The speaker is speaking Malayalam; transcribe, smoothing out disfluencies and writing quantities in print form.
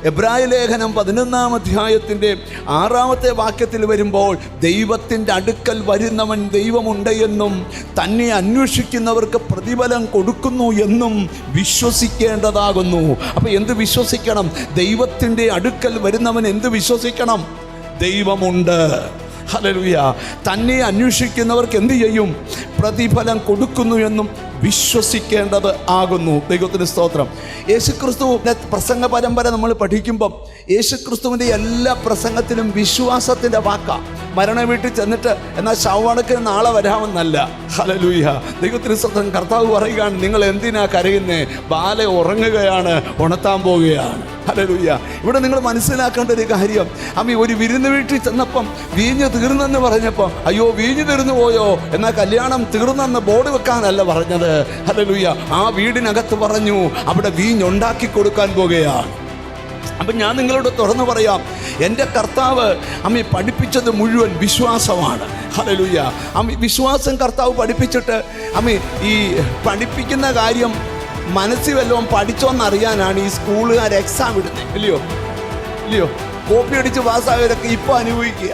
എബ്രായ ലേഖനം 11-ാം അധ്യായത്തിൻ്റെ 6-ാമത്തെ വാക്യത്തിൽ വരുമ്പോൾ ദൈവത്തിൻ്റെ അടുക്കൽ വരുന്നവൻ ദൈവമുണ്ട് എന്നും തന്നെ അന്വേഷിക്കുന്നവർക്ക് പ്രതിഫലം കൊടുക്കുന്നു എന്നും വിശ്വസിക്കേണ്ടതാകുന്നു. അപ്പോൾ എന്ത് വിശ്വസിക്കണം? ദൈവത്തിൻ്റെ അടുക്കൽ വരുന്നവൻ എന്ത് വിശ്വസിക്കണം? ദൈവമുണ്ട്. ഹല്ലേലൂയ. തന്നെ അന്വേഷിക്കുന്നവർക്ക് എന്ത് ചെയ്യും? പ്രതിഫലം കൊടുക്കുന്നു എന്നും വിശ്വസിക്കേണ്ടത് ആകുന്നു. ദൈവത്തിന് സ്തോത്രം. യേശുക്രിസ്തുവിൻ്റെ പ്രസംഗ പരമ്പര നമ്മൾ പഠിക്കുമ്പം യേശുക്രിസ്തുവിൻ്റെ എല്ലാ പ്രസംഗത്തിലും വിശ്വാസത്തിൻ്റെ വാക്കാണ്. മരണ വീട്ടിൽ ചെന്നിട്ട് എന്നാൽ ശവടക്കിന് നാളെ വരാമെന്നല്ല. ഹല്ലേലൂയ. ദൈവത്തിന് സ്തോത്രം. കർത്താവ് പറയുകയാണ്, നിങ്ങൾ എന്തിനാ കരയുന്നേ? ബാല ഉറങ്ങുകയാണ്, ഉണർത്താൻ പോവുകയാണ്. ഹല്ലേലൂയ. ഇവിടെ നിങ്ങൾ മനസ്സിലാക്കേണ്ട ഒരു കാര്യം, ഒരു വിരുന്ന് വീട്ടിൽ ചെന്നപ്പം വീഞ്ഞ് തീർന്നെന്ന് പറഞ്ഞപ്പോൾ അയ്യോ വീഞ്ഞ് തീർന്നു പോയോ, എന്നാൽ കല്യാണം തീർന്നെന്ന് ബോർഡ് വെക്കാനല്ല പറഞ്ഞത്. ഹല്ലേലൂയ. ആ വീടിനകത്ത് പറഞ്ഞു അവിടെ വീഞ്ഞുണ്ടാക്കി കൊടുക്കാൻ പോകുകയാണ്. അപ്പം ഞാൻ നിങ്ങളോട് തുറന്നു പറയാം, എൻ്റെ കർത്താവ് പഠിപ്പിച്ചത് മുഴുവൻ വിശ്വാസമാണ്. ഹല്ലേലൂയ. വിശ്വാസം കർത്താവ് പഠിപ്പിച്ചിട്ട് ഈ പഠിപ്പിക്കുന്ന കാര്യം മനസ്സിൽ വല്ലതും പഠിച്ചോന്നറിയാനാണ് ഈ സ്കൂളുകാർ എക്സാം ഇടുന്നത്. ഇല്ലയോ? കോപ്പി അടിച്ച് പാസ്സായവരൊക്കെ ഇപ്പോൾ അനുഭവിക്കുക.